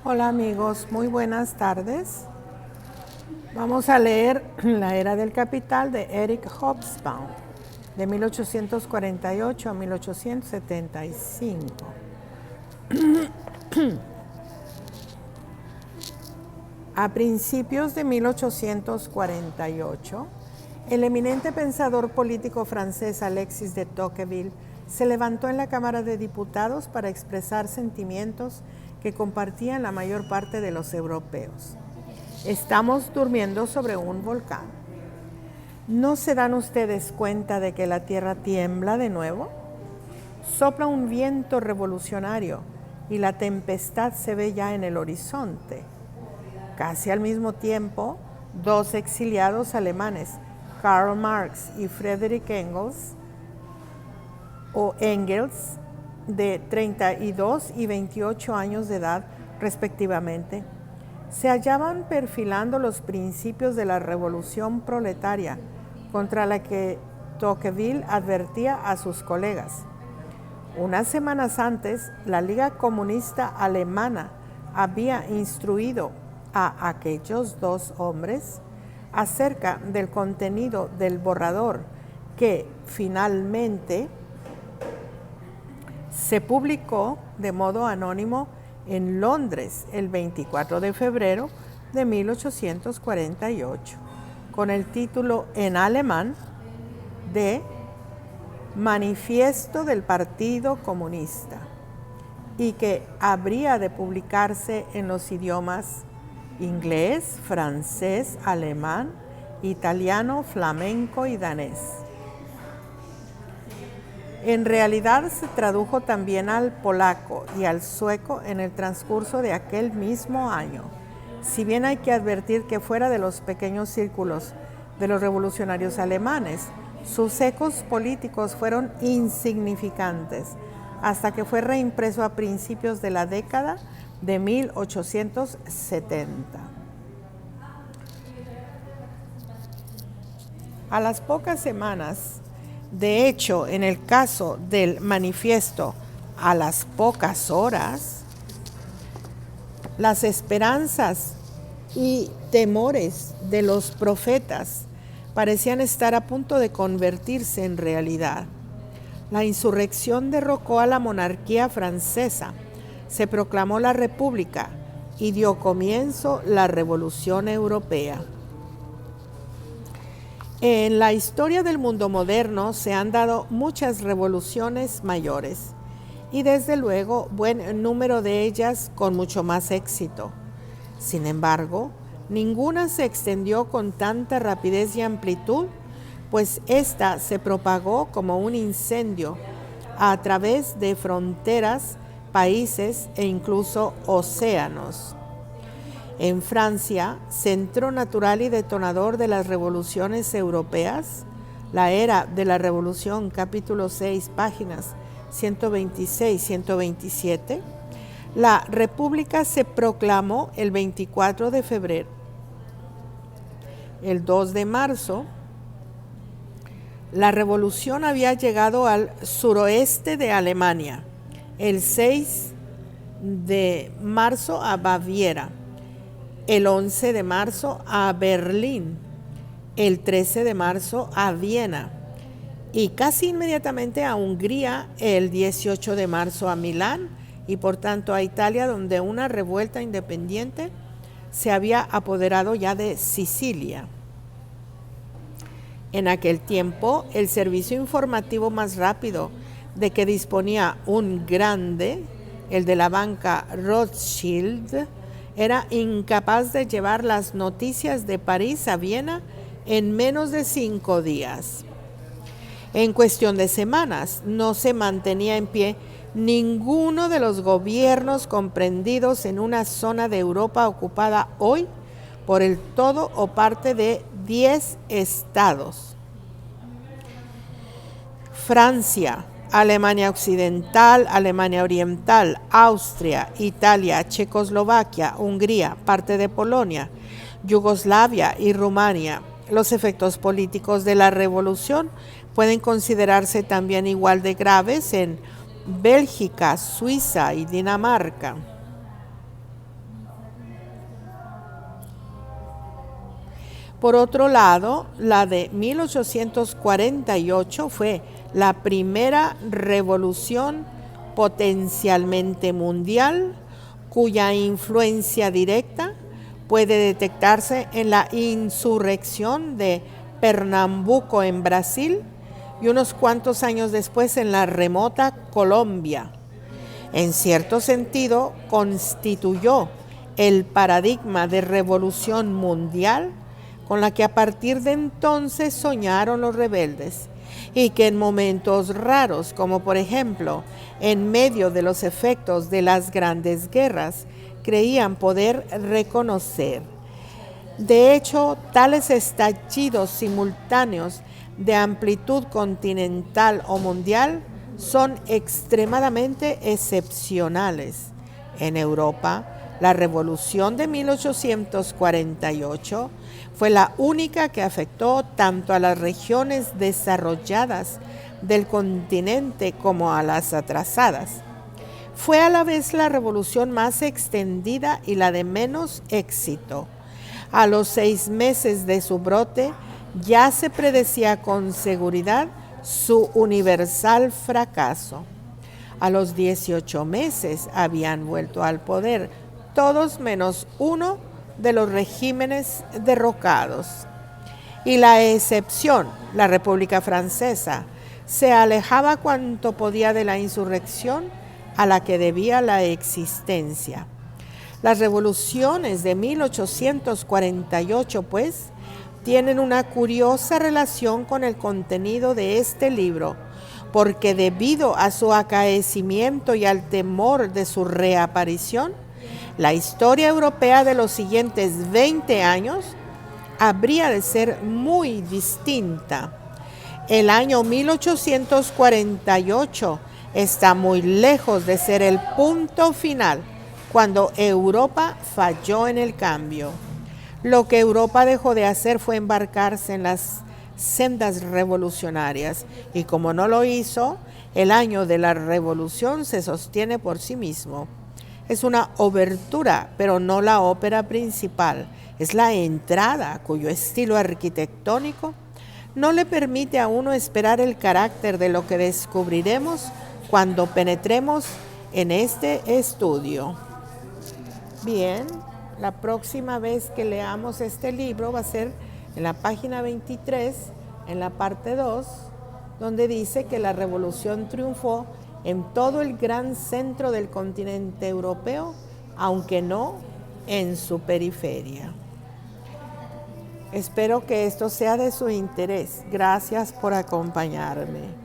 Hola amigos, muy buenas tardes. Vamos a leer La Era del Capital de Eric Hobsbawm, de 1848 a 1875. A principios de 1848, el eminente pensador político francés Alexis de Tocqueville se levantó en la Cámara de Diputados para expresar sentimientos que compartían la mayor parte de los europeos. Estamos durmiendo sobre un volcán. ¿No se dan ustedes cuenta de que la tierra tiembla de nuevo? Sopla un viento revolucionario y la tempestad se ve ya en el horizonte. Casi al mismo tiempo, dos exiliados alemanes, Karl Marx y Friedrich Engels, de 32 y 28 años de edad respectivamente, se hallaban perfilando los principios de la revolución proletaria contra la que Tocqueville advertía a sus colegas. Unas semanas antes, la Liga Comunista Alemana había instruido a aquellos dos hombres acerca del contenido del borrador que finalmente se publicó de modo anónimo en Londres el 24 de febrero de 1848, con el título en alemán de Manifiesto del Partido Comunista, y que habría de publicarse en los idiomas inglés, francés, alemán, italiano, flamenco y danés. En realidad se tradujo también al polaco y al sueco en el transcurso de aquel mismo año, si bien hay que advertir que fuera de los pequeños círculos de los revolucionarios alemanes, sus ecos políticos fueron insignificantes, hasta que fue reimpreso a principios de la década de 1870. A las pocas semanas, de hecho, en el caso del manifiesto, a las pocas horas, las esperanzas y temores de los profetas parecían estar a punto de convertirse en realidad. La insurrección derrocó a la monarquía francesa, se proclamó la República y dio comienzo la Revolución Europea. En la historia del mundo moderno se han dado muchas revoluciones mayores y desde luego buen número de ellas con mucho más éxito. Sin embargo, ninguna se extendió con tanta rapidez y amplitud, pues ésta se propagó como un incendio a través de fronteras, países e incluso océanos. En Francia, centro natural y detonador de las revoluciones europeas, La Era de la Revolución, capítulo 6, páginas 126-127, la República se proclamó el 24 de febrero. El 2 de marzo, la revolución había llegado al suroeste de Alemania, el 6 de marzo a Baviera, el 11 de marzo a Berlín, el 13 de marzo a Viena y casi inmediatamente a Hungría, el 18 de marzo a Milán y por tanto a Italia, donde una revuelta independiente se había apoderado ya de Sicilia. En aquel tiempo, el servicio informativo más rápido de que disponía un grande, el de la banca Rothschild, era incapaz de llevar las noticias de París a Viena en menos de 5 días. En cuestión de semanas, no se mantenía en pie ninguno de los gobiernos comprendidos en una zona de Europa ocupada hoy por el todo o parte de 10 estados. Francia, Alemania Occidental, Alemania Oriental, Austria, Italia, Checoslovaquia, Hungría, parte de Polonia, Yugoslavia y Rumania. Los efectos políticos de la revolución pueden considerarse también igual de graves en Bélgica, Suiza y Dinamarca. Por otro lado, la de 1848 fue la primera revolución potencialmente mundial, cuya influencia directa puede detectarse en la insurrección de Pernambuco en Brasil y unos cuantos años después en la remota Colombia. En cierto sentido, constituyó el paradigma de revolución mundial con la que a partir de entonces soñaron los rebeldes y que en momentos raros, como por ejemplo en medio de los efectos de las grandes guerras, creían poder reconocer. De hecho, tales estallidos simultáneos de amplitud continental o mundial son extremadamente excepcionales. En Europa, la Revolución de 1848 fue la única que afectó tanto a las regiones desarrolladas del continente como a las atrasadas. Fue a la vez la revolución más extendida y la de menos éxito. A los 6 meses de su brote, ya se predecía con seguridad su universal fracaso. A los 18 meses habían vuelto al poder todos menos uno de los regímenes derrocados. Y la excepción, la República Francesa, se alejaba cuanto podía de la insurrección a la que debía la existencia. Las revoluciones de 1848, pues, tienen una curiosa relación con el contenido de este libro, porque debido a su acaecimiento y al temor de su reaparición, la historia europea de los siguientes 20 años habría de ser muy distinta. El año 1848 está muy lejos de ser el punto final cuando Europa falló en el cambio. Lo que Europa dejó de hacer fue embarcarse en las sendas revolucionarias y como no lo hizo, el año de la revolución se sostiene por sí mismo. Es una obertura, pero no la ópera principal. Es la entrada cuyo estilo arquitectónico no le permite a uno esperar el carácter de lo que descubriremos cuando penetremos en este estudio. Bien, la próxima vez que leamos este libro va a ser en la página 23, en la parte 2, donde dice que la revolución triunfó en todo el gran centro del continente europeo, aunque no en su periferia. Espero que esto sea de su interés. Gracias por acompañarme.